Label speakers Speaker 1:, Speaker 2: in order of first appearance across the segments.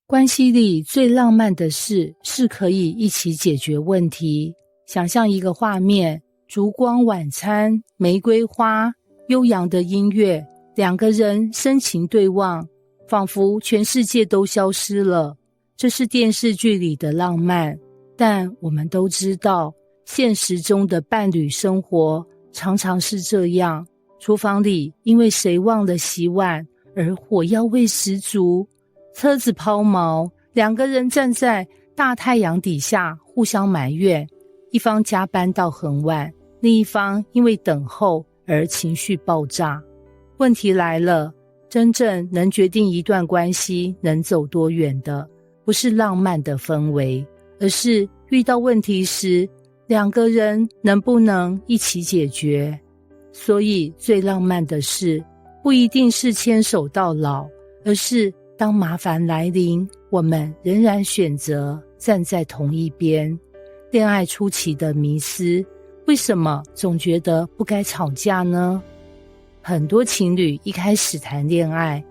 Speaker 1: 关系里最浪漫的事是可以一起解决问题。想象一个画面，烛光晚餐，玫瑰花，悠扬的音乐，两个人深情对望，仿佛全世界都消失了。这是电视剧里的浪漫，但我们都知道，现实中的伴侣生活常常是这样。厨房里因为谁忘了洗碗而火药味十足，车子抛锚，两个人站在大太阳底下互相埋怨，一方加班到很晚，另一方因为等候而情绪爆炸。问题来了，真正能决定一段关系能走多远的，不是浪漫的氛围，而是遇到问题时，两个人能不能一起解决。所以最浪漫的事，不一定是牵手到老，而是当麻烦来临，我们仍然选择站在同一边。恋爱初期的迷思，为什么总觉得不该吵架呢？很多情侣一开始谈恋爱，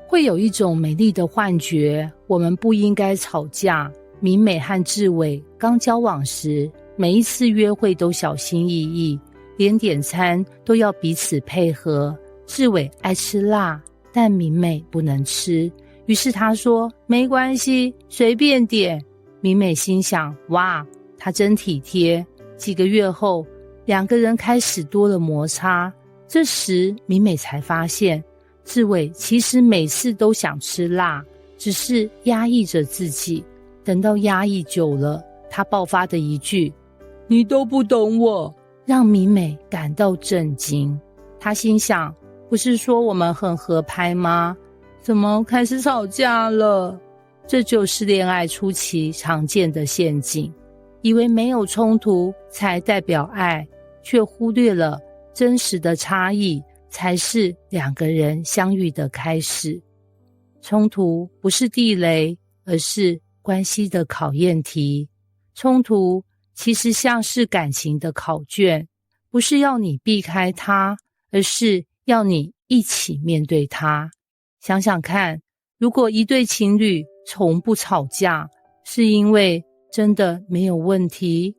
Speaker 1: 会有一种美丽的幻觉，我们不应该吵架。明美和志伟刚交往时，每一次约会都小心翼翼，连点餐都要彼此配合。志伟爱吃辣，但明美不能吃，于是他说没关系，随便点。明美心想，哇，他真体贴。几个月后，两个人开始多了摩擦。这时明美才发现，志伟其实每次都想吃辣，只是压抑着自己。等到压抑久了，他爆发的一句你都不懂我，让明美感到震惊。他心想，不是说我们很合拍吗？怎么开始吵架了？这就是恋爱初期常见的陷阱，以为没有冲突才代表爱，却忽略了真实的差异才是两个人相遇的开始。冲突不是地雷，而是关系的考验题。冲突其实像是感情的考卷，不是要你避开它，而是要你一起面对它。想想看，如果一对情侣从不吵架，是因为真的没有问题，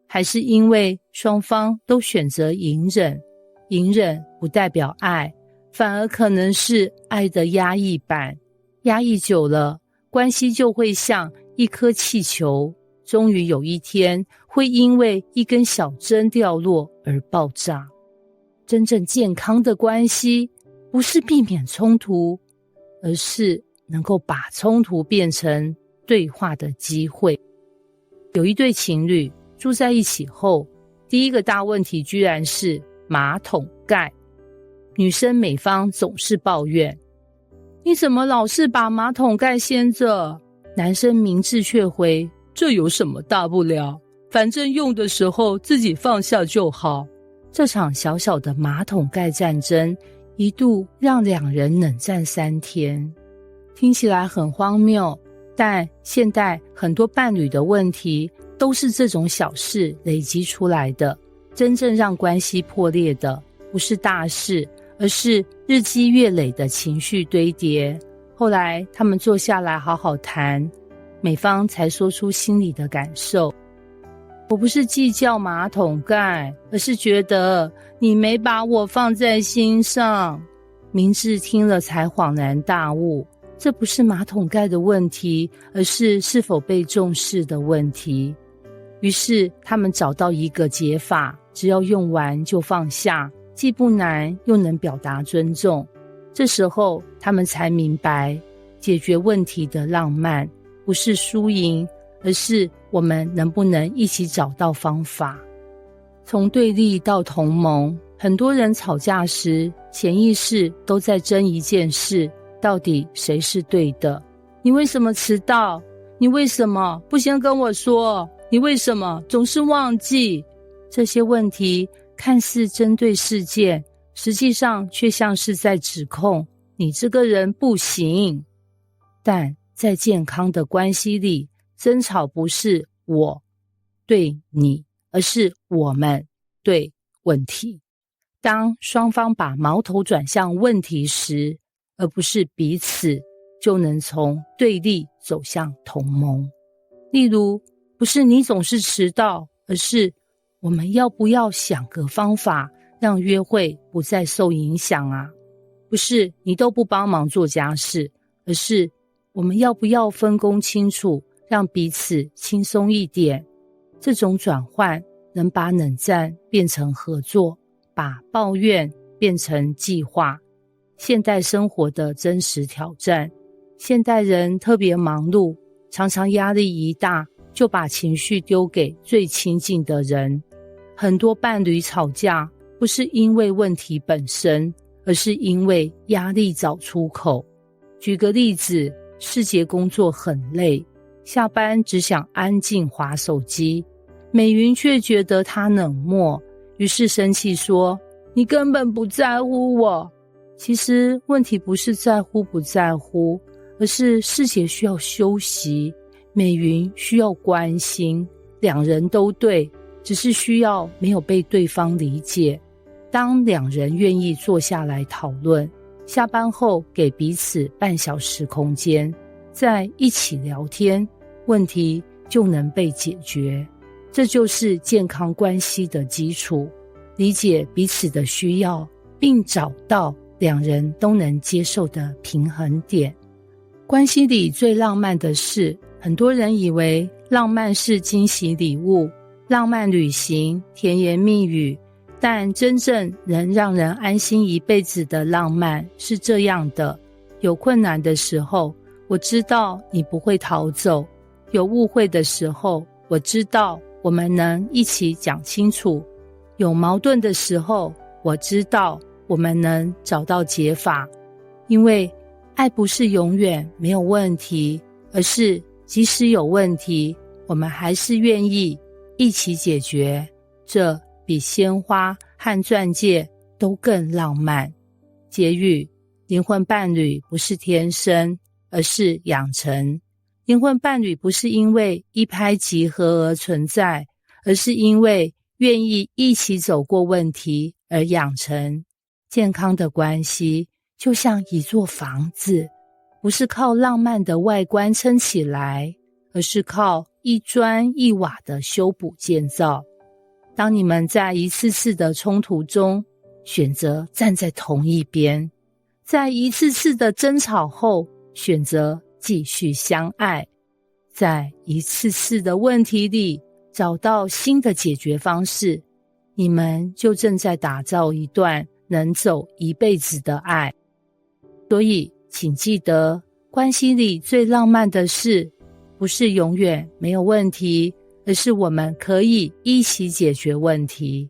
Speaker 1: 还是因为双方都选择隐忍？隐忍不代表爱，反而可能是爱的压抑版。压抑久了，关系就会像一颗气球，终于有一天会因为一根小针掉落而爆炸。真正健康的关系，不是避免冲突，而是能够把冲突变成对话的机会。有一对情侣住在一起后，第一个大问题居然是马桶盖。女生美方总是抱怨，你怎么老是把马桶盖掀着？男生明智却回，这有什么大不了，反正用的时候自己放下就好。这场小小的马桶盖战争一度让两人冷战3天。听起来很荒谬，但现代很多伴侣的问题都是这种小事累积出来的。真正让关系破裂的不是大事，而是日积月累的情绪堆叠。后来他们坐下来好好谈，美方才说出心里的感受。我不是计较马桶盖，而是觉得你没把我放在心上。明智听了才恍然大悟，这不是马桶盖的问题，而是是否被重视的问题。于是他们找到一个解法，只要用完就放下，既不难又能表达尊重。这时候他们才明白，解决问题的浪漫不是输赢，而是我们能不能一起找到方法。从对立到同盟，很多人吵架时潜意识都在争一件事，到底谁是对的？你为什么迟到？你为什么不先跟我说？你为什么总是忘记？这些问题看似针对事件，实际上却像是在指控你这个人不行。但在健康的关系里，争吵不是我对你，而是我们对问题。当双方把矛头转向问题时，而不是彼此，就能从对立走向同盟。例如，不是你总是迟到，而是我们要不要想个方法让约会不再受影响啊？不是你都不帮忙做家事，而是我们要不要分工清楚，让彼此轻松一点。这种转换能把冷战变成合作，把抱怨变成计划。现代生活的真实挑战，现代人特别忙碌，常常压力一大就把情绪丢给最亲近的人。很多伴侣吵架不是因为问题本身，而是因为压力找出口。举个例子，世杰工作很累，下班只想安静滑手机，美云却觉得他冷漠，于是生气说：你根本不在乎我。其实问题不是在乎不在乎，而是世杰需要休息，美云需要关心，两人都对，只是需要没有被对方理解。当两人愿意坐下来讨论，下班后给彼此半小时空间，再一起聊天，问题就能被解决。这就是健康关系的基础，理解彼此的需要，并找到两人都能接受的平衡点。关系里最浪漫的事，很多人以为浪漫是惊喜礼物、浪漫旅行、甜言蜜语，但真正能让人安心一辈子的浪漫是这样的：有困难的时候，我知道你不会逃走；有误会的时候，我知道我们能一起讲清楚；有矛盾的时候，我知道我们能找到解法。因为爱不是永远没有问题，而是即使有问题，我们还是愿意一起解决。这比鲜花和钻戒都更浪漫。结语：灵魂伴侣不是天生，而是养成。灵魂伴侣不是因为一拍即合而存在，而是因为愿意一起走过问题而养成。健康的关系就像一座房子，不是靠浪漫的外观撑起来，而是靠一砖一瓦的修补建造。当你们在一次次的冲突中选择站在同一边，在一次次的争吵后选择继续相爱，在一次次的问题里找到新的解决方式，你们就正在打造一段能走一辈子的爱。所以请记得，关系里最浪漫的事，不是永远没有问题，而是我们可以一起解决问题。